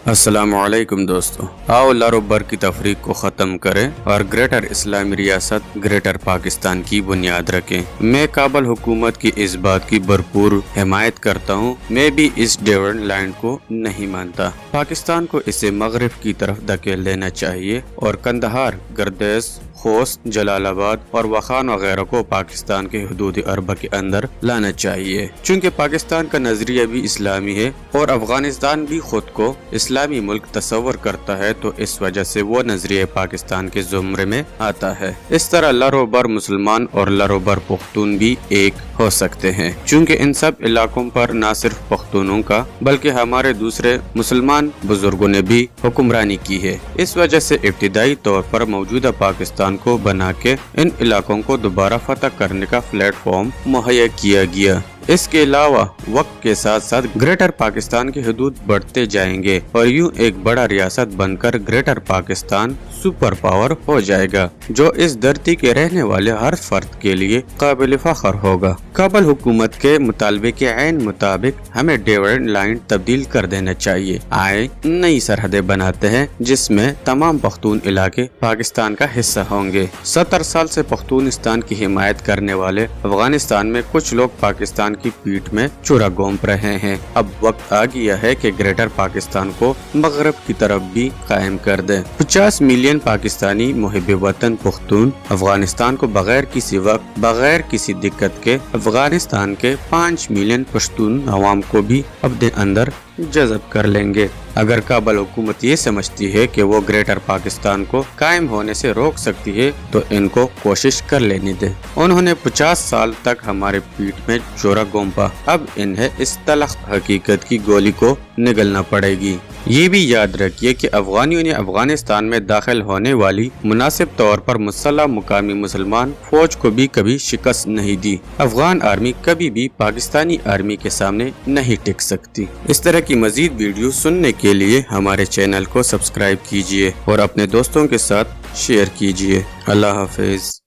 السلام علیکم دوستو، آؤ اللہ ربر کی تفریق کو ختم کریں اور گریٹر اسلامی ریاست گریٹر پاکستان کی بنیاد رکھیں۔ میں کابل حکومت کی اس بات کی بھرپور حمایت کرتا ہوں۔ میں بھی اس ڈیویڈ لائن کو نہیں مانتا۔ پاکستان کو اسے مغرب کی طرف دھکیل دینا چاہیے اور قندھار، گردیز، خوست، جلال آباد اور وخان وغیرہ کو پاکستان کے حدود اربع کے اندر لانا چاہیے۔ چونکہ پاکستان کا نظریہ بھی اسلامی ہے اور افغانستان بھی خود کو اسلامی ملک تصور کرتا ہے، تو اس وجہ سے وہ نظریہ پاکستان کے زمرے میں آتا ہے۔ اس طرح لروبر مسلمان اور لروبر پختون بھی ایک ہو سکتے ہیں، چونکہ ان سب علاقوں پر نہ صرف پختونوں کا بلکہ ہمارے دوسرے مسلمان بزرگوں نے بھی حکمرانی کی ہے۔ اس وجہ سے ابتدائی طور پر موجودہ پاکستان کو بنا کے ان علاقوں کو دوبارہ فتح کرنے کا پلیٹ فارم مہیا کیا گیا۔ اس کے علاوہ وقت کے ساتھ ساتھ گریٹر پاکستان کے حدود بڑھتے جائیں گے اور یوں ایک بڑا ریاست بن کر گریٹر پاکستان سپر پاور ہو جائے گا، جو اس دھرتی کے رہنے والے ہر فرد کے لیے قابل فخر ہوگا۔ کابل حکومت کے مطالبے کے عین مطابق ہمیں ڈیویڈ لائن تبدیل کر دینا چاہیے۔ آئے نئی سرحدیں بناتے ہیں جس میں تمام پختون علاقے پاکستان کا حصہ ہوں گے۔ 70 سال سے پختونستان کی حمایت کرنے والے افغانستان میں کچھ لوگ پاکستان کی پیٹ میں چورا گھونپ رہے ہیں۔ اب وقت آ گیا ہے کہ گریٹر پاکستان کو مغرب کی طرف بھی قائم کر دیں۔ 50 ملین پاکستانی محب وطن پختون افغانستان کو بغیر کسی وقت، بغیر کسی دقت کے افغانستان کے 5 ملین پشتون عوام کو بھی اپنے اندر جذب کر لیں گے۔ اگر کابل حکومت یہ سمجھتی ہے کہ وہ گریٹر پاکستان کو قائم ہونے سے روک سکتی ہے تو ان کو کوشش کر لینی دے۔ انہوں نے 50 سال تک ہمارے پیٹ میں چورا گھونپا، اب انہیں اس تلخ حقیقت کی گولی کو نگلنا پڑے گی۔ یہ بھی یاد رکھیے کہ افغانیوں نے افغانستان میں داخل ہونے والی مناسب طور پر مسلح مقامی مسلمان فوج کو بھی کبھی شکست نہیں دی۔ افغان آرمی کبھی بھی پاکستانی آرمی کے سامنے نہیں ٹک سکتی۔ اس طرح کی مزید ویڈیو سننے کے لیے ہمارے چینل کو سبسکرائب کیجیے اور اپنے دوستوں کے ساتھ شیئر کیجیے۔ اللہ حافظ۔